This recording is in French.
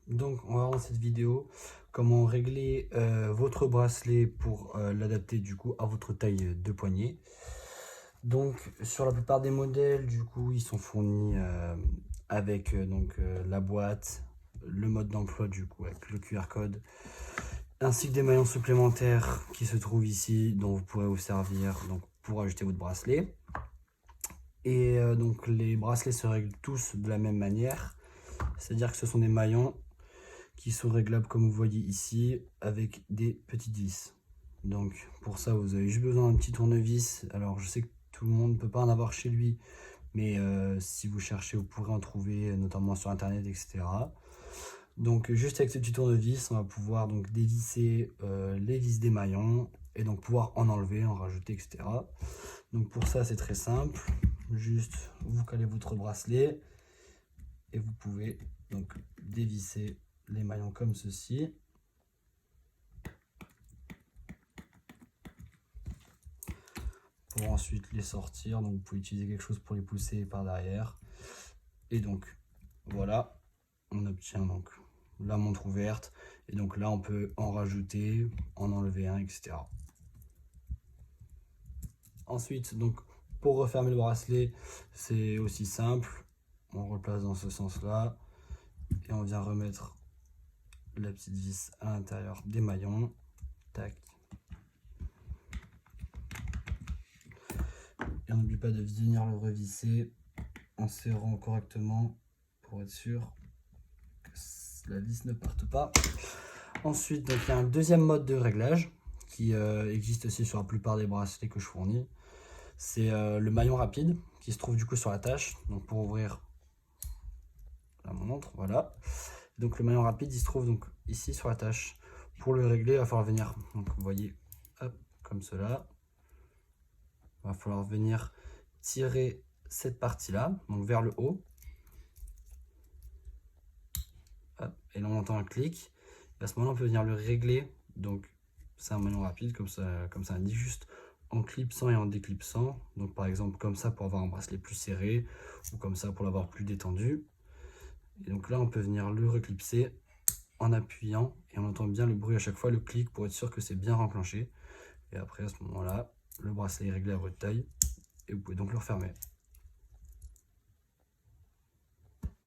Donc on va voir dans cette vidéo comment régler votre bracelet pour l'adapter du coup à votre taille de poignet. Donc sur la plupart des modèles, du coup ils sont fournis avec la boîte, le mode d'emploi du coup avec le QR code, ainsi que des maillons supplémentaires qui se trouvent ici, dont vous pourrez vous servir donc pour ajouter votre bracelet. Et donc les bracelets se règlent tous de la même manière, c'est-à-dire que ce sont des maillons qui sont réglables comme vous voyez ici avec des petites vis. Donc pour ça vous avez juste besoin d'un petit tournevis. Alors je sais que tout le monde ne peut pas en avoir chez lui, mais si vous cherchez vous pourrez en trouver notamment sur internet, etc. Donc juste avec ce petit tournevis on va pouvoir donc dévisser les vis des maillons et donc pouvoir en enlever, en rajouter, etc. Donc pour ça c'est très simple, juste vous calez votre bracelet et vous pouvez donc dévisser les maillons comme ceci. Pour ensuite les sortir, donc vous pouvez utiliser quelque chose pour les pousser par derrière. Et donc voilà, on obtient donc la montre ouverte. Et donc là on peut en rajouter, en enlever un, etc. Ensuite, donc pour refermer le bracelet, c'est aussi simple. On replace dans ce sens-là et on vient remettre la petite vis à l'intérieur des maillons. Tac. Et on n'oublie pas de venir le revisser en serrant correctement pour être sûr que la vis ne parte pas. Ensuite, donc, il y a un deuxième mode de réglage qui existe aussi sur la plupart des bracelets que je fournis. C'est le maillon rapide qui se trouve du coup sur la tâche. Donc pour ouvrir la montre, voilà. Donc le maillon rapide il se trouve donc ici sur la tâche. Pour le régler, il va falloir venir, donc vous voyez, hop, comme cela. Il va falloir venir tirer cette partie-là, donc vers le haut. Hop, et là on entend un clic. Et à ce moment-là, on peut venir le régler. Donc c'est un maillon rapide, comme ça indique, juste en clipsant et en déclipsant. Donc par exemple comme ça pour avoir un bracelet plus serré, ou comme ça pour l'avoir plus détendu. Et donc là on peut venir le reclipser en appuyant et on entend bien le bruit à chaque fois, le clic, pour être sûr que c'est bien renclenché. Et après à ce moment-là, le bracelet est réglé à votre taille et vous pouvez donc le refermer.